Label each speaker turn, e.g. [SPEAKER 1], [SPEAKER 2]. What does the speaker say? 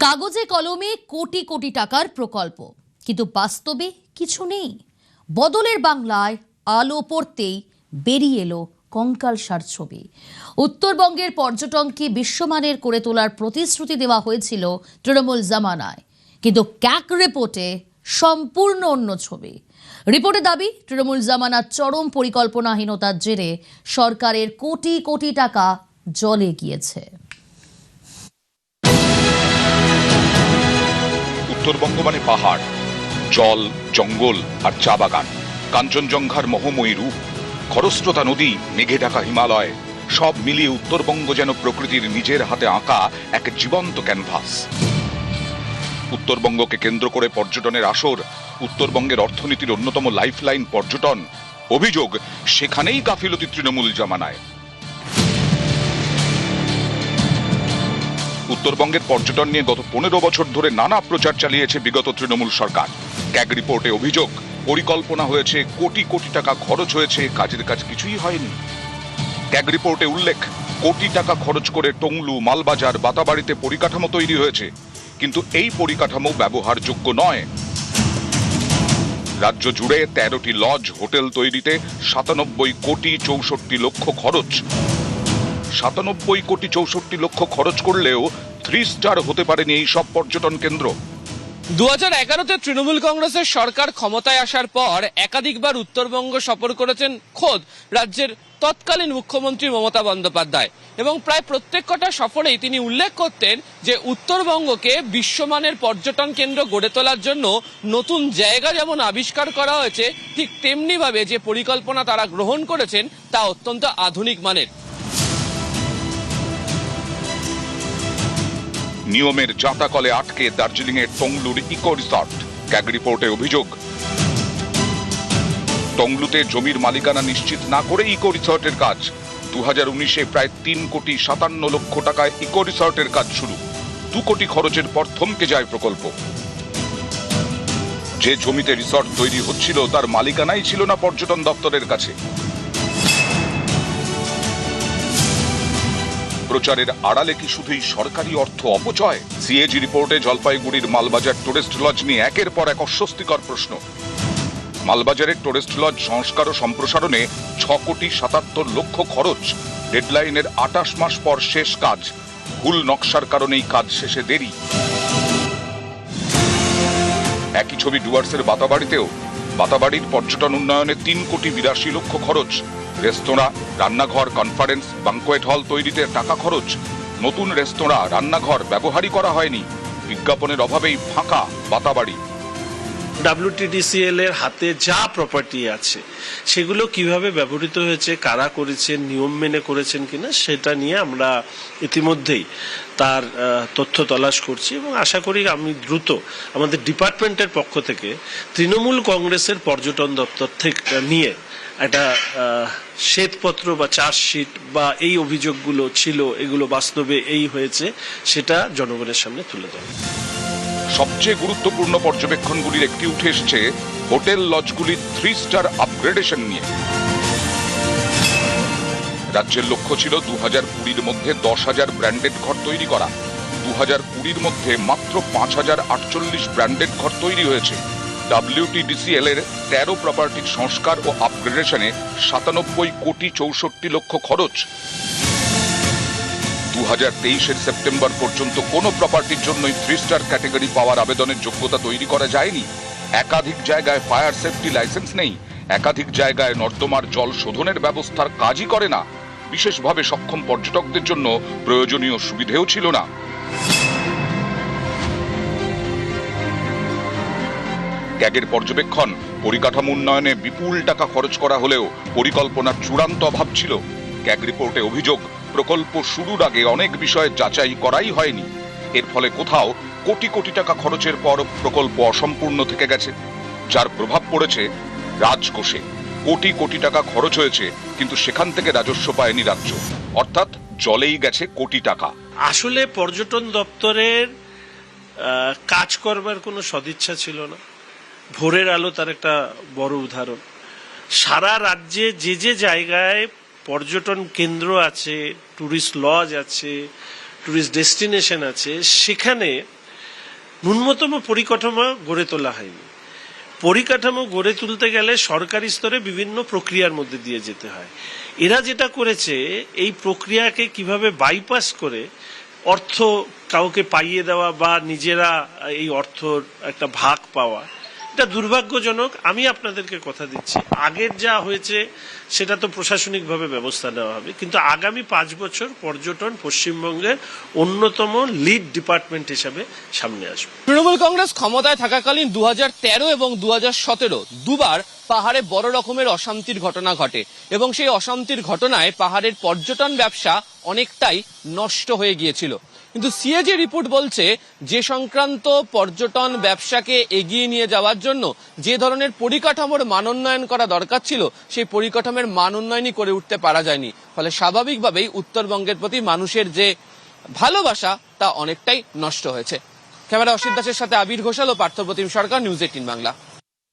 [SPEAKER 1] কাগজে কলমে কোটি কোটি টাকার প্রকল্প, কিন্তু বাস্তবে কিছু নেই। বদলের বাংলায় আলো পড়তেই বেরিয়ে এলো কঙ্কালসার ছবি। উত্তরবঙ্গের পর্যটনকে বিশ্বমানের করে তোলার প্রতিশ্রুতি দেওয়া হয়েছিল তৃণমূল জামানায়, কিন্তু ক্যাক রিপোর্টে সম্পূর্ণ অন্য ছবি। রিপোর্টে দাবি, তৃণমূল জামানার চরম পরিকল্পনাহীনতার জেরে সরকারের কোটি কোটি টাকা জলে গিয়েছে।
[SPEAKER 2] উত্তরবঙ্গ মানে পাহাড়, জল, জঙ্গল আর চা বাগান, কাঞ্চনজঙ্ঘার মোহময়ী রূপ, খরস্রোতা নদী, মেঘে ঢাকা হিমালয়, সব মিলিয়ে উত্তরবঙ্গ যেন প্রকৃতির নিজের হাতে আঁকা এক জীবন্ত ক্যানভাস। উত্তরবঙ্গকে কেন্দ্র করে পর্যটনের আসর, উত্তরবঙ্গের অর্থনীতির অন্যতম লাইফলাইন পর্যটন। অভিযোগ, সেখানেই গাফিলতি তৃণমূল জামানায়। উত্তরবঙ্গের পর্যটন নিয়ে গত 15 বছর ধরে নানা প্রচার চালিয়েছে বিগত তৃণমূল সরকার। ক্যাগ রিপোর্টে অভিযোগ, পরিকল্পনা হয়েছে, কোটি কোটি টাকা খরচ হয়েছে, কাজের কাজ কিছুই হয়নি। ক্যাগ রিপোর্টে উল্লেখ, কোটি টাকা খরচ করে টংলু, মালবাজার, বাতাবাড়িতে পরিকাঠামো তৈরি হয়েছে, কিন্তু এই পরিকাঠামো ব্যবহারযোগ্য নয়। রাজ্য জুড়ে 13টি লজ, হোটেল তৈরিতে 97 কোটি 64 লক্ষ খরচ। 97 কোটি 64 লক্ষ খরচ করলেও 3 স্টার হতে পারেনি এই সব পর্যটন কেন্দ্র।
[SPEAKER 3] 2011-তে তৃণমূল কংগ্রেসের সরকার ক্ষমতায় আসার পর একাধিকবার উত্তরবঙ্গ সফর করেছেন খোদ রাজ্যের তৎকালীন মুখ্যমন্ত্রী মমতা বন্দ্যোপাধ্যায়, এবং প্রায় প্রত্যেক কটা সফরেই তিনি উল্লেখ করতেন যে উত্তরবঙ্গকে বিশ্বমানের পর্যটন কেন্দ্র গড়ে তোলার জন্য নতুন জায়গা যেমন আবিষ্কার করা হয়েছে, ঠিক তেমনি ভাবে যে পরিকল্পনা তারা গ্রহণ করেছেন তা অত্যন্ত আধুনিক মানের।
[SPEAKER 2] নিয়মের জাঁতাকলে আটকে দার্জিলিং এর টংলুর ইকো রিসর্ট। ক্যাগ রিপোর্টে অভিযোগ, টংলুতে জমির মালিকানা নিশ্চিত না করে ইকো রিসর্টের কাজ। 2019-এ প্রায় 3 কোটি 57 লক্ষ টাকায় ইকো রিসর্টের কাজ শুরু। 2 কোটি খরচের পর থমকে যায় প্রকল্প। যে জমিতে রিসর্ট তৈরি হচ্ছিল তার মালিকানাই ছিল না পর্যটন দপ্তরের কাছে। প্রচারের আড়ালে কি শুধুই সরকারি অর্থ অপচয়? সিএজি রিপোর্টে জলপাইগুড়ির মালবাজার টুরিস্ট লজ নিয়ে একের পর এক অস্বস্তিকর প্রশ্ন। মালবাজারের টুরিস্ট লজ সংস্কার ও সম্প্রসারণে 6 কোটি 77 লক্ষ খরচ। ডেডলাইনের 28 মাস পর শেষ কাজ। ভুল নকশার কারণেই কাজ শেষে দেরি। একই ছবি ডুয়ার্সের বাতাবাড়িতেও। বাতাবাড়ির পর্যটন উন্নয়নে 3 কোটি 82 লক্ষ খরচ। রেস্তোরাঁ, রান্নাঘর, কনফারেন্স, ব্যাংকোয়েট হল তৈরিতে টাকা খরচ। নতুন রেস্তোরাঁ, রান্নাঘর ব্যবহারই করা হয়নি। বিজ্ঞাপনের অভাবেই ফাঁকা বাতাবাড়ি।
[SPEAKER 4] WTDCL এর হাতে যা প্রপার্টি আছে সেগুলো কিভাবে ব্যবহৃত হয়েছে, কারা করেছেন, নিয়ম মেনে করেছেন কিনা, সেটা নিয়ে আমরা ইতিমধ্যেই তার তথ্য তলাশ করছি, এবং আশা করি আমি দ্রুত আমাদের ডিপার্টমেন্টের পক্ষ থেকে তৃণমূল কংগ্রেসের পর্যটন দপ্তর থেকে নিয়ে একটা শ্বেতপত্র বা চার্জশিট বা এই অভিযোগগুলো ছিল, এগুলো বাস্তবে এই হয়েছে, সেটা জনগণের সামনে তুলে ধরে।
[SPEAKER 2] সবচেয়ে গুরুত্বপূর্ণ পর্যবেক্ষণগুলির একটি উঠে এসেছে হোটেল লজগুলির 3 স্টার আপগ্রেডেশন নিয়ে। রাজ্যের লক্ষ্য ছিল 2020-র মধ্যে 10,000 ব্র্যান্ডেড ঘর তৈরি করা। 2020-র মধ্যে মাত্র 5,048 ব্র্যান্ডেড ঘর তৈরি হয়েছে। WTDCL এর 13 প্রপার্টির সংস্কার ও আপগ্রেডেশনে 97 কোটি 64 লক্ষ খরচ। 2023-এর সেপ্টেম্বর পর্যন্ত কোনো প্রপার্টির জন্যই 3 স্টার ক্যাটেগরি পাওয়ার আবেদনের যোগ্যতা তৈরি করা যায়নি। একাধিক জায়গায় ফায়ার সেফটি লাইসেন্স নেই। একাধিক জায়গায় নর্দমার জল শোধনের ব্যবস্থার কাজই করে না। বিশেষভাবে সক্ষম পর্যটকদের জন্য প্রয়োজনীয় সুবিধেও ছিল না। ক্যাগের পর্যবেক্ষণ, পরিকাঠামো উন্নয়নে বিপুল টাকা খরচ করা হলেও পরিকল্পনার চূড়ান্ত অভাব ছিল। ক্যাগ রিপোর্টে অভিযোগ, প্রকল্প শুরুর আগে অনেক বিষয় যাচাই করাই হয়নি। এর ফলে কোথাও কোটি কোটি টাকা খরচের পর প্রকল্প অসম্পূর্ণ থেকে গেছে, যার প্রভাব পড়েছে রাজকোষে। কোটি কোটি টাকা খরচ হয়েছে, কিন্তু সেখান থেকে রাজস্ব পায়নি রাজ্য, অর্থাৎ জলেই গেছে কোটি টাকা।
[SPEAKER 4] আসলে পর্যটন দপ্তরের কাজ করবার কোনো সদিচ্ছা ছিল না। ভোরের আলো তার একটা বড় উদাহরণ। সারা রাজ্যে যে যে জায়গায় পর্যটন কেন্দ্র আছে, টুরিস্ট লজ আছে, টুরিস্ট ডেস্টিনেশন আছে, সেখানে ন্যূনতম পরিকাঠামো গড়ে তোলা হয়নি। পরিকাঠামো গড়ে তুলতে গেলে সরকারি স্তরে বিভিন্ন প্রক্রিয়ার মধ্যে দিয়ে যেতে হয়। এরা যেটা করেছে, এই প্রক্রিয়াকে কিভাবে বাইপাস করে অর্থ কাউকে পাইয়ে দেওয়া বা নিজেরা এই অর্থর একটা ভাগ পাওয়া, এটা দুর্ভাগ্যজনক। আমি আপনাদেরকে কথা দিচ্ছি, আগের যা হয়েছে সেটা তো প্রশাসনিকভাবে ব্যবস্থা নেওয়া হবে, কিন্তু আগামী 5 বছর পর্যটন পশ্চিমবঙ্গের অন্যতম লিড ডিপার্টমেন্ট হিসাবে সামনে আসবে।
[SPEAKER 3] তৃণমূল কংগ্রেস ক্ষমতায় থাকাকালীন 2013 এবং 2017 দুবার পাহাড়ে বড় রকমের অশান্তির ঘটনা ঘটে এবং সেই অশান্তির ঘটনায় পাহাড়ের পর্যটন ব্যবসা অনেকটাই নষ্ট হয়ে গিয়েছিল। কিন্তু সিএজি রিপোর্ট বলছে যে সংক্রান্ত পর্যটন ব্যবসাকে এগিয়ে নিয়ে যাওয়ার জন্য যে ধরনের পরিকাঠামোর মানোন্নয়ন করা দরকার ছিল, সেই পরিকাঠামোর মানোন্নয়নই করে উঠতে পারা যায়নি। ফলে স্বাভাবিকভাবেই উত্তরবঙ্গের প্রতি মানুষের যে ভালোবাসা তা অনেকটাই নষ্ট হয়েছে। ক্যামেরা অসিত দাসের সাথে আবির ঘোষাল ও পার্থপ্রতিম সরকার, নিউজ 18 বাংলা।